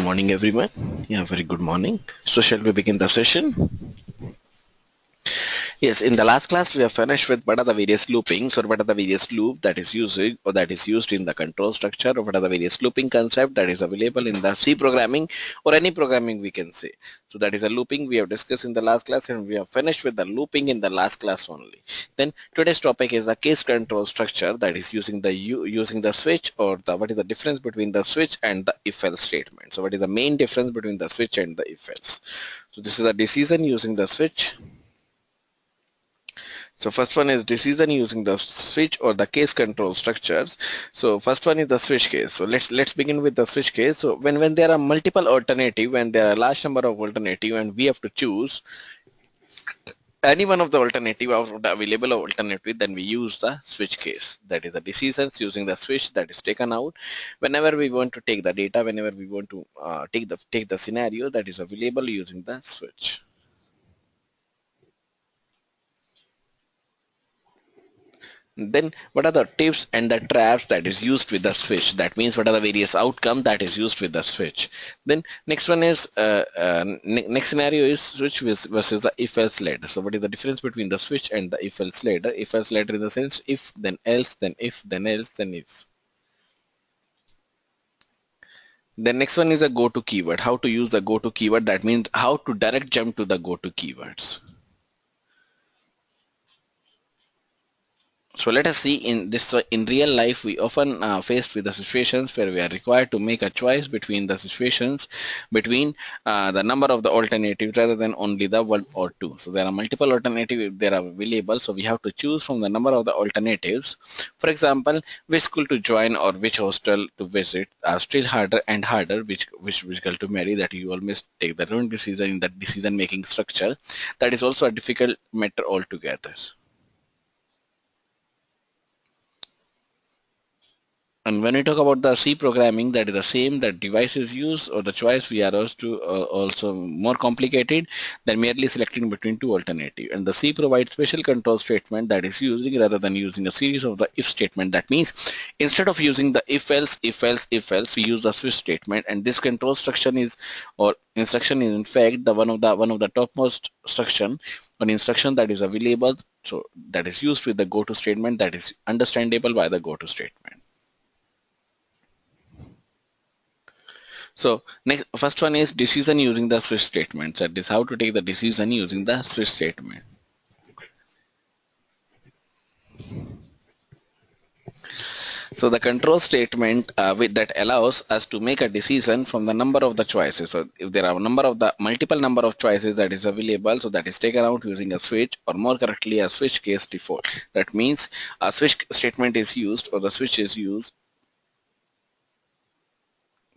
Morning everyone. Yeah, very good morning. So shall we begin the session? Yes, in the last class we have finished with what are the various loopings or what are the various loop that is using or that is used in the control structure or what are the various looping concept that is available in the C programming or any programming we can say. So that is a looping we have discussed in the last class and we have finished with the looping in the last class only. Then today's topic is the case control structure that is using the switch or the what is the difference between the switch and the if else statement. So what is the main difference between the switch and the if else? So this is a decision using the switch. So first one is decision using the switch or the case control structures. So first one is the switch case. So let's begin with the switch case. So when there are multiple alternative, when there are a large number of alternative and we have to choose any one of the alternative of the available alternative, then we use the switch case. That is the decisions using the switch that is taken out whenever we want to take the data, whenever we want to take the scenario that is available using the switch. Then what are the tips and the traps that is used with the switch? That means what are the various outcomes that is used with the switch. Then next one is next scenario is switch versus the if else ladder. So what is the difference between the switch and the if else ladder? If else ladder in the sense if then else then if then else then if. The next one is a go to keyword. How to use the go to keyword? That means how to direct jump to the go to keywords. So let us see in this in real life we often faced with the situations where we are required to make a choice between the situations between the number of the alternatives rather than only the one or two. So there are multiple alternatives there are available, so we have to choose from the number of the alternatives. For example, which school to join or which hostel to visit are still harder and harder, which girl to marry, that you always take the wrong decision in that decision making structure. That is also a difficult matter altogether. And when we talk about the C programming, that is the same, that device is used or the choice we are asked to also more complicated than merely selecting between two alternatives. And the C provides special control statement that is using rather than using a series of the if statement. That means instead of using the if else, if else, if else, we use the switch statement. And this control structure is or instruction is in fact the one of the topmost instruction that is available. So that is used with the go to statement that is understandable by the go to statement. So next, first one is decision using the switch statement. That is how to take the decision using the switch statement. So the control statement that allows us to make a decision from the number of the choices. So if there are multiple number of choices that is available, so that is taken out using a switch, or more correctly a switch case default. That means a switch statement is used or the switch is used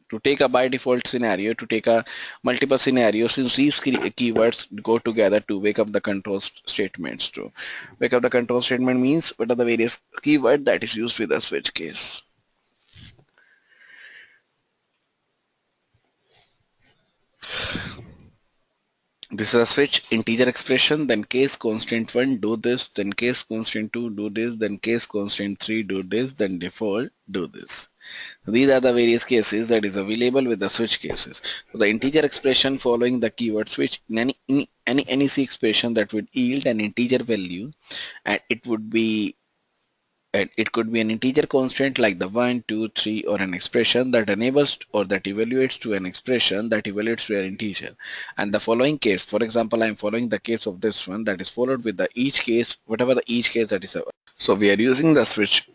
to take a by default scenario, to take a multiple scenario, since these keywords go together to wake up the control statements. To wake up the control statement means what are the various keyword that is used with the switch case. This is a switch integer expression, then case constant 1 do this, then case constant 2 do this, then case constant 3 do this, then default do this. These are the various cases that is available with the switch cases. So the integer expression following the keyword switch in any C expression that would yield an integer value, and it could be an integer constant like the 1, 2, 3, or an expression that enables or that evaluates to an expression that evaluates to an integer. And the following case, for example, I am following the case of this one, that is followed with the each case, whatever the each case that is. So we are using the switch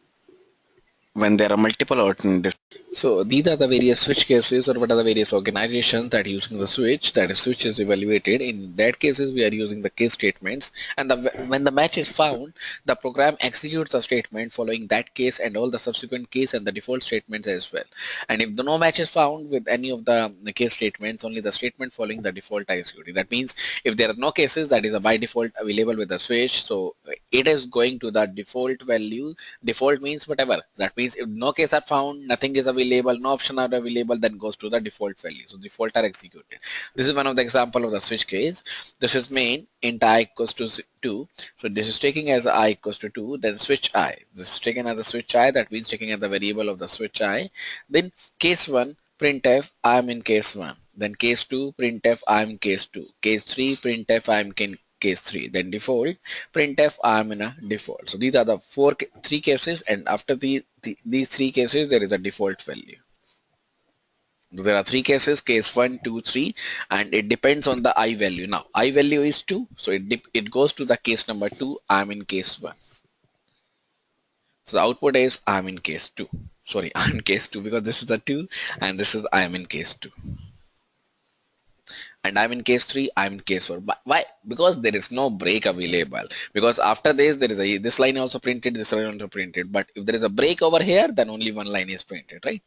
when there are multiple alternatives. So these are the various switch cases or what are the various organizations that are using the switch, that is switch is evaluated. In that cases we are using the case statements, and when the match is found, the program executes the statement following that case and all the subsequent case and the default statements as well. And if no match is found with any of the case statements, only the statement following the default are executed. That means if there are no cases, that is a by default available with the switch, so it is going to the default value. Default means whatever. That means if no case are found, nothing is available, no option are available, then goes to the default value. So default are executed. This is one of the example of the switch case. This is main int I equals to 2. So this is taking as I equals to 2, then switch I. This is taken as a switch I, that means taking as the variable of the switch I. Then case 1, printf I am in case 1. Then case 2, printf I am in case 2. Case 3, printf I am in case 3. Then default, printf I am in a default. So these are the three cases, and after these three cases there is a default value. There are three cases, case 1, 2, 3, and it depends on the I value. Now I value is 2, so it goes to the case number 2, I am in case 1. So the output is I am in case 2. Sorry, I am in case 2 because this is the 2 and this is I am in case 2. And I'm in case 3, I'm in case 4. But why? Because there is no break available. Because after this, there is this line also printed, this line also printed. But if there is a break over here, then only one line is printed, right?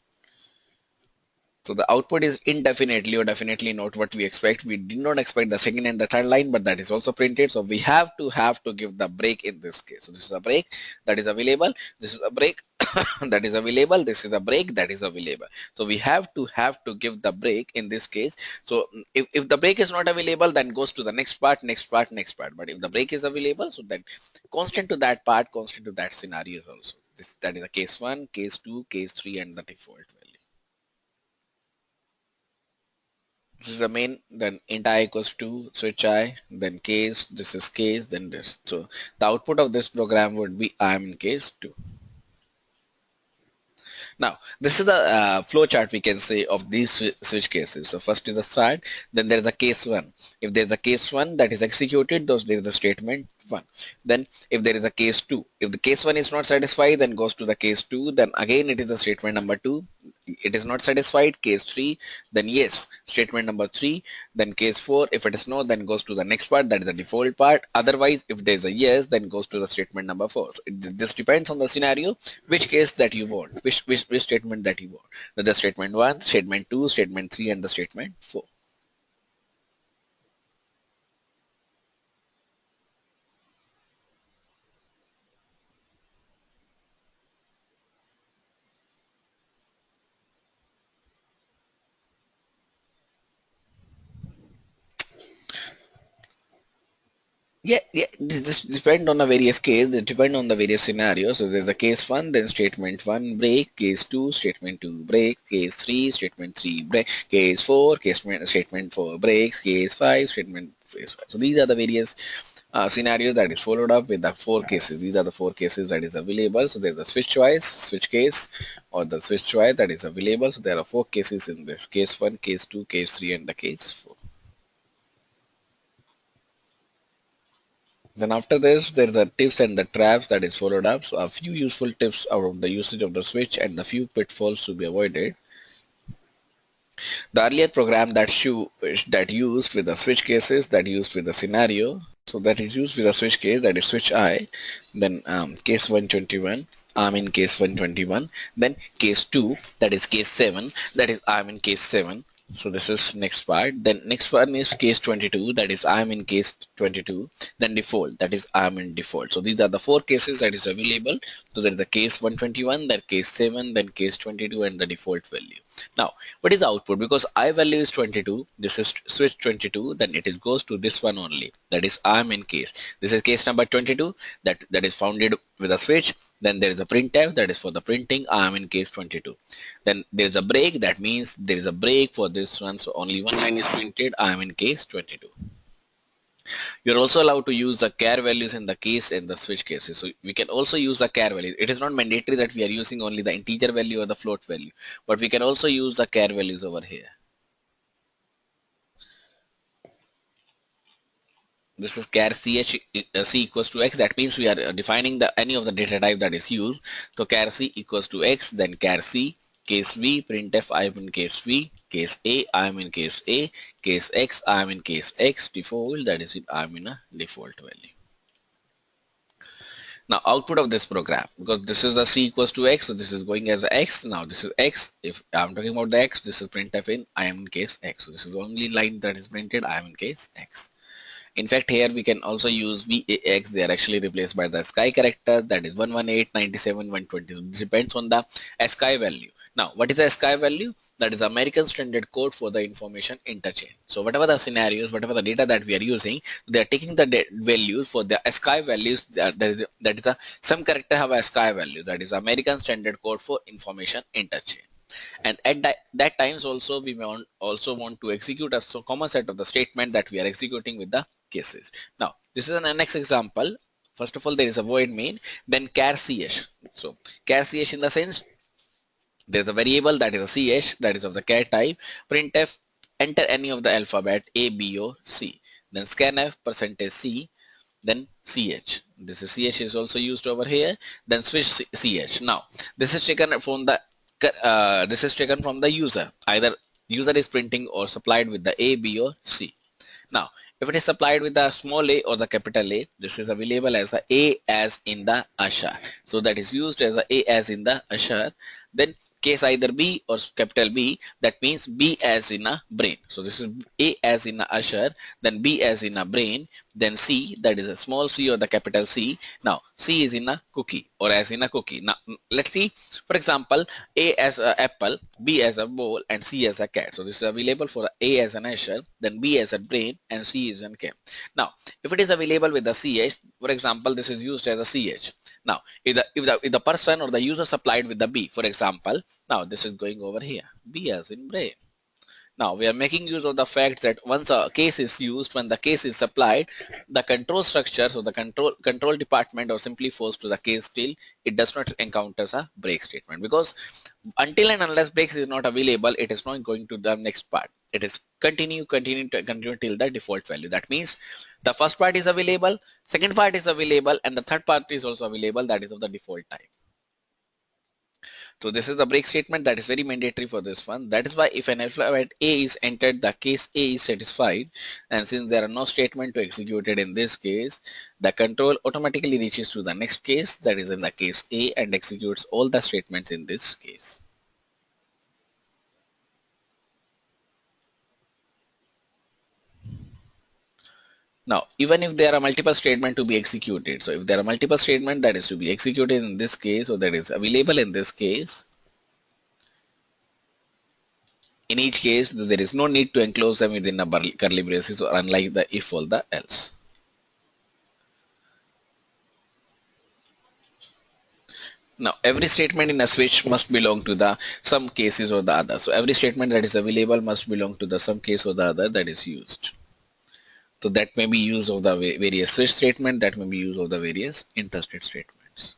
So the output is indefinitely or definitely not what we expect. We did not expect the second and the third line, but that is also printed. So we have to give the break in this case. So this is a break that is available. This is a break that is available. This is a break that is available. So we have to give the break in this case. So if the break is not available, then goes to the next part, next part, next part. But if the break is available, so then constant to that part, constant to that scenario is also. That is a case 1, case 2, case 3, and the default value. This is the main, then int I equals to switch I, then case, this is case, then this. So the output of this program would be I am in case 2. Now, this is the flow chart we can say of these switch cases. So first is the start, then there is a case 1. If there is a case 1 that is executed, those there is the statement 1. Then if there is a case 2, if the case 1 is not satisfied, then goes to the case 2, then again it is the statement number 2. It is not satisfied, case 3, then yes, statement number 3, then case 4, if it is no, then goes to the next part, that is the default part. Otherwise, if there is a yes, then goes to the statement number 4. So this depends on the scenario, which case that you want, which statement that you want. The statement 1, statement 2, statement 3, and the statement 4. Yeah, this depend on the various case, it depend on the various scenarios. So there's a case 1, then statement 1 break, case 2, statement 2 break, case 3, statement 3 break, case 4, statement 4 breaks, case 5, statement 5. So these are the various scenarios that is followed up with the 4 cases. These are the 4 cases that is available. So there's a switch choice, switch case, or the switch choice that is available. So there are 4 cases in this: case 1, case 2, case 3, and the case 4. Then after this, there is the tips and the traps that is followed up. So a few useful tips out of the usage of the switch and a few pitfalls to be avoided. The earlier program that used with the switch cases, that used with the scenario, so that is used with a switch case, that is switch I, then case 121, I'm in case 121, then case 2, that is case 7, that is I'm in case 7. So this is next part. Then next one is case 22, that is I'm in case 22. Then default, that is I'm in default. So these are the 4 cases that is available. So there is the case 121, then case 7, then case 22, and the default value. Now, what is the output? Because I value is 22, this is switch 22, then it is goes to this one only, that is I'm in case. This is case number 22, that is founded with a switch. Then there is a printf, that is for the printing, I'm in case 22. Then there is a break, that means there is a break for this one, so only one line is printed, I'm in case 22. You're also allowed to use the char values in the case and the switch cases. So we can also use the char values. It is not mandatory that we are using only the integer value or the float value, but we can also use the char values over here. This is char ch c equals to x. That means we are defining the any of the data type that is used. So char c equals to x, then char c, case v, printf I am in case v, case a I am in case a, case x I am in case x, default, that is I am in a default value. Now output of this program, because this is the c equals to x, so this is going as x. Now this is x. If I'm talking about the x, this is printf in I am in case x. So this is the only line that is printed, I am in case x. In fact, here we can also use VAX. They are actually replaced by the ASCII character, that is 118, 97, 120. So it depends on the ASCII value. Now, what is the ASCII value? That is American Standard Code for the information interchange. So whatever the scenarios, whatever the data that we are using, they are taking the values for the ASCII values. That is some character have ASCII value. That is American Standard Code for information interchange. And at that times also we may also want to execute a common set of the statement that we are executing with the cases. Now this is an next example. First of all, there is a void main, then char ch. So char ch in the sense there's a variable that is a ch that is of the char type. Printf, enter any of the alphabet a, b or c. Then scanf %c, then ch. This is ch is also used over here. Then switch ch. Now this is taken from the user. Either user is printing or supplied with the a, b or c. Now, if it is supplied with the small a or the capital A, this is available as a as in the usher. So that is used as a as in the usher. Then case either B or capital B, that means B as in a brain. So this is A as in a usher, then B as in a brain, then C, that is a small c or the capital C. Now C is in a cookie or as in a cookie. Now let's see, for example, A as a apple, B as a bowl, and C as a cat. So this is available for A as an usher, then B as a brain, and C is an cat. Now if it is available with the CH, for example, this is used as a CH. Now if the person or the user supplied with the B, for example, now this is going over here, B as in brain. Now we are making use of the fact that once a case is used, when the case is supplied, the control structure, so the control department or simply falls to the case till it does not encounter a break statement, because until and unless breaks is not available, it is not going to the next part. It is continue till the default value. That means the first part is available, second part is available, and the third part is also available, that is of the default type. So this is the break statement that is very mandatory for this one. That is why if an alphabet A is entered, the case A is satisfied, and since there are no statement to execute it in this case, the control automatically reaches to the next case, that is in the case A, and executes all the statements in this case. Now, even if there are multiple statements to be executed, so if there are multiple statements that is to be executed in this case, or that is available in this case, in each case, there is no need to enclose them within a curly braces, or unlike the if or the else. Now, every statement in a switch must belong to the some cases or the other. So every statement that is available must belong to the some case or the other that is used. So that may be use of the various switch statement, that may be use of the various interstate statements.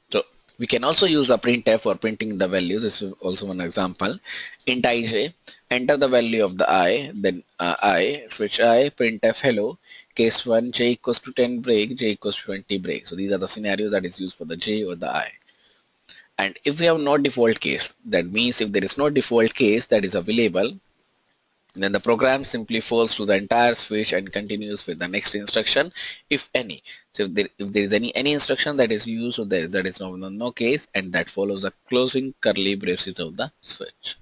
So we can also use a printf for printing the value. This is also one example. Int ij, enter the value of the I, then I, switch I, printf hello, case 1, j equals to 10 break, j equals to 20 break. So these are the scenarios that is used for the j or the I. And if we have no default case, that means if there is no default case that is available, then the program simply falls to the entire switch and continues with the next instruction, if any. So if there is any instruction that is used, so that is no case, and that follows the closing curly braces of the switch.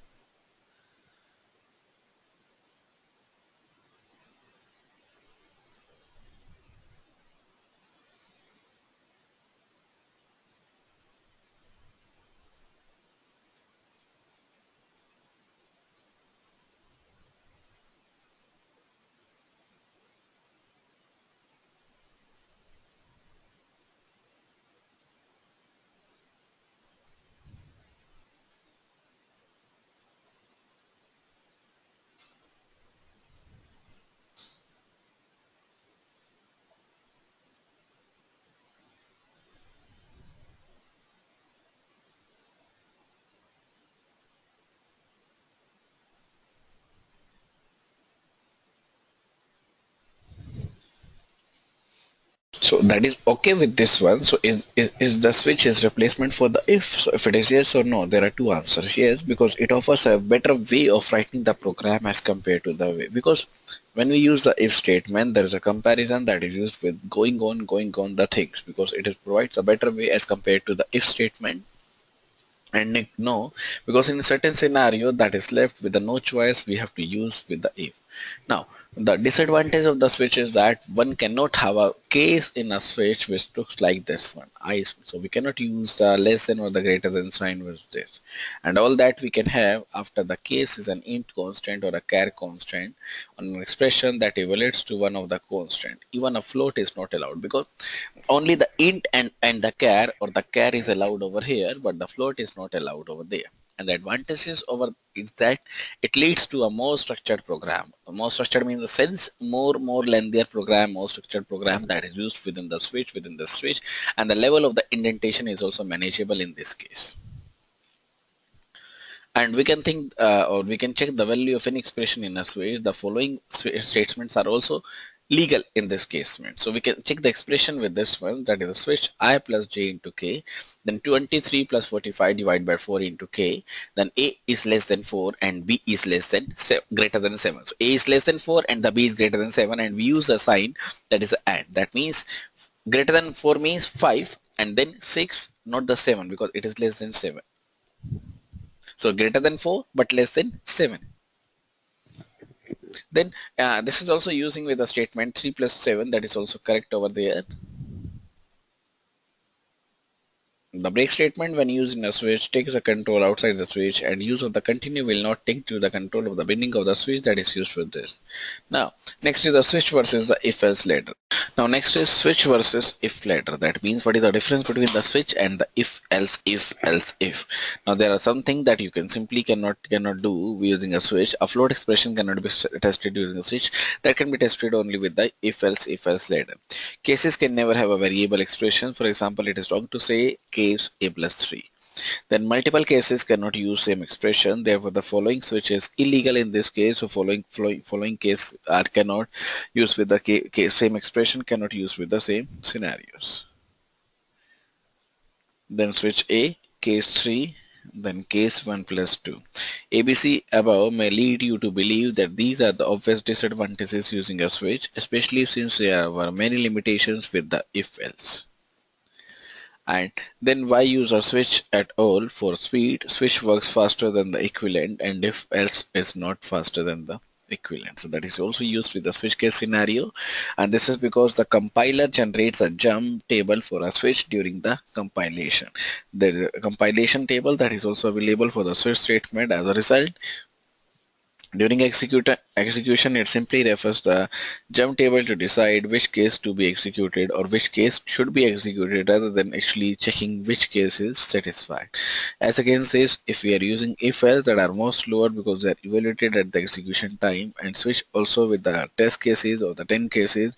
So that is okay with this one. So is the switch is replacement for the if? So if it is yes or no, there are two answers. Yes, because it offers a better way of writing the program as compared to the way. Because when we use the if statement, there is a comparison that is used with going on the things, because it is provides a better way as compared to the if statement. And no, because in a certain scenario that is left with the no choice, we have to use with the if. Now, the disadvantage of the switch is that one cannot have a case in a switch which looks like this one. So we cannot use the less than or the greater than sign with this. And all that we can have after the case is an int constant or a char constant on an expression that evaluates to one of the constant. Even a float is not allowed because only the int and the char or the char is allowed over here, but the float is not allowed over there. And the advantages over is that it leads to a more structured program. More structured means the sense more lengthier program, more structured program that is used within the switch, and the level of the indentation is also manageable in this case. And we can think or we can check the value of any expression in a switch. The following statements are also legal in this case. So we can check the expression with this one, that is a switch I plus j into k, then 23 plus 45 divided by 4 into k, then a is less than 4 and b is less than greater than 7. So a is less than 4 and the b is greater than 7, and we use a sign that is a and. That means greater than 4 means 5 and then 6, not the 7, because it is less than 7. So greater than 4 but less than 7. Then this is also using with the statement 3 plus 7, that is also correct over there. The break statement when used in a switch takes the control outside the switch, and use of the continue will not take to the control of the beginning of the switch, that is used with this. Now next is the switch versus the if else later. Now next is switch versus if later. That means what is the difference between the switch and the if else if. Now there are some things that you can simply cannot do using a switch. A float expression cannot be tested using a switch. That can be tested only with the if else later. Cases can never have a variable expression. For example, it is wrong to say case a plus 3. Then multiple cases cannot use same expression. Therefore, the following switch is illegal in this case. So following case cannot use with the case same expression, cannot use with the same scenarios. Then switch A, case 3, then case 1 plus 2. ABC above may lead you to believe that these are the obvious disadvantages using a switch, especially since there were many limitations with the if else. And then why use a switch at all? For speed, switch works faster than the equivalent, and if else is not faster than the equivalent. So that is also used with the switch case scenario, and this is because the compiler generates a jump table for a switch during the compilation. The compilation table that is also available for the switch statement. As a result, during execution, it simply refers the jump table to decide which case to be executed or which case should be executed, rather than actually checking which case is satisfied. As against this, if we are using if else, that are more slower because they are evaluated at the execution time, and switch also with the test cases or the 10 cases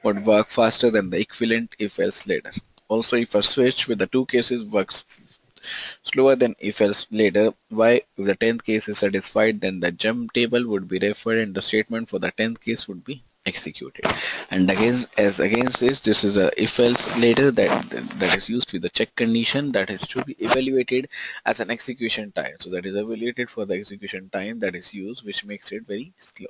would work faster than the equivalent if else later. Also, if a switch with the 2 cases works slower than if else later, why if the 10th case is satisfied, then the jump table would be referred and the statement for the 10th case would be executed. And against this is a if else later that is used with the check condition that is to be evaluated as an execution time. So that is evaluated for the execution time that is used, which makes it very slow.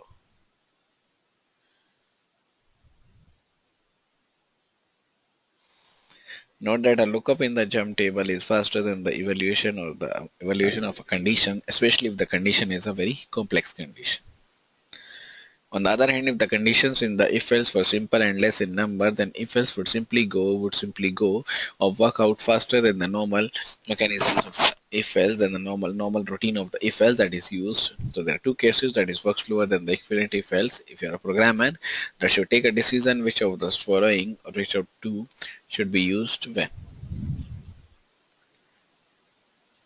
Note that a lookup in the jump table is faster than the evaluation or the evaluation of a condition, especially if the condition is a very complex condition. On the other hand, if the conditions in the if else were simple and less in number, then if else would simply go or work out faster than the normal mechanisms of the if else, than the normal routine of the if else that is used. So there are two cases that is work slower than the equivalent if else. If you are a programmer that should take a decision which of the following or which of two should be used when.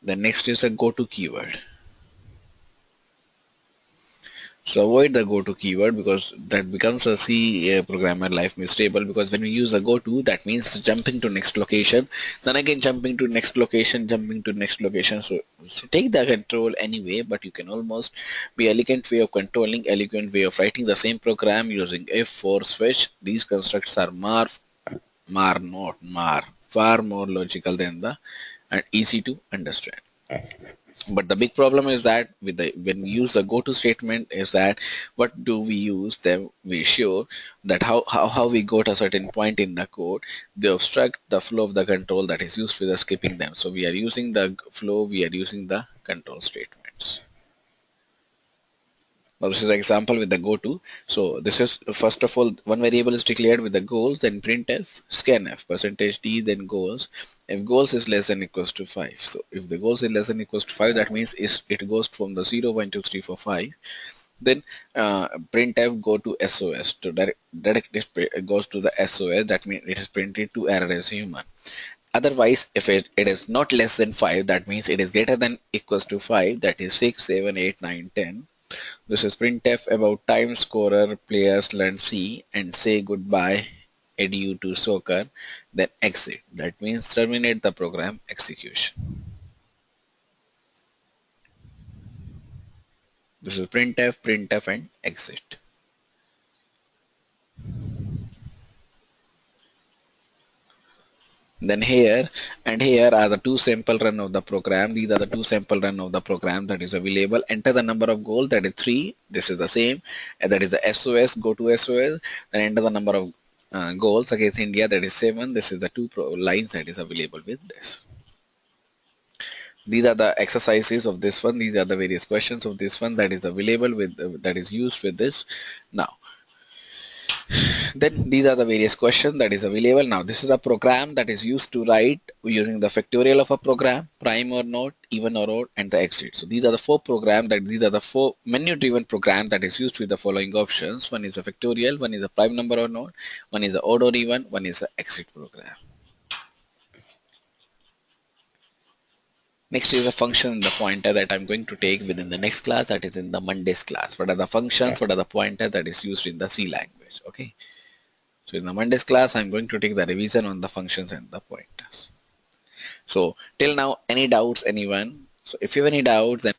The next is a go-to keyword. So avoid the go-to keyword because that becomes a C programmer life mistable, because when we use the go-to, that means jumping to next location, then again jumping to next location, So take the control anyway, but you can almost be elegant way of controlling, elegant way of writing the same program using if for switch. These constructs are far more logical than the and easy to understand. But the big problem is that when we use the go-to statement is that what do we use them? We sure that how we go to a certain point in the code, they obstruct the flow of the control that is used with the skipping them. So we are using the flow, we are using the control statements. Now this is an example with the goto. So this is first of all one variable is declared with the goals, then printf, scanf, percentage d, then goals. If goals is less than equals to 5. So if the goals is less than equals to 5, that means it goes from the 0, 1, 2, 3, 4, 5. Then printf go to SOS. To directly it goes to the SOS. That means it is printed to error as human. Otherwise, if it is not less than 5, that means it is greater than equals to 5, that is 6, 7, 8, 9, 10. This is printf about time scorer players learn C and say goodbye edu to soccer, then exit. That means terminate the program execution. This is printf and exit. Then here and here are the two sample run of the program. These are the two sample run of the program that is available. Enter the number of goals, that is 3. This is the same. And that is the SOS, go to SOS. Then enter the number of goals against India, that is 7. This is the two lines that is available with this. These are the exercises of this one. These are the various questions of this one that is available with that is used with this. Now then these are the various questions that is available. Now this is a program that is used to write using the factorial of a program, prime or not, even or odd, and the exit. So these are the four programs these are the four menu driven program that is used with the following options. One is a factorial, one is a prime number or not, one is a odd or even, one is a exit program. Next is a function and the pointer that I'm going to take within the next class, that is in the Monday's class. What are the functions? What are the pointer that is used in the C language? Okay. So in the Monday's class, I'm going to take the revision on the functions and the pointers. So till now, any doubts, anyone? So if you have any doubts, then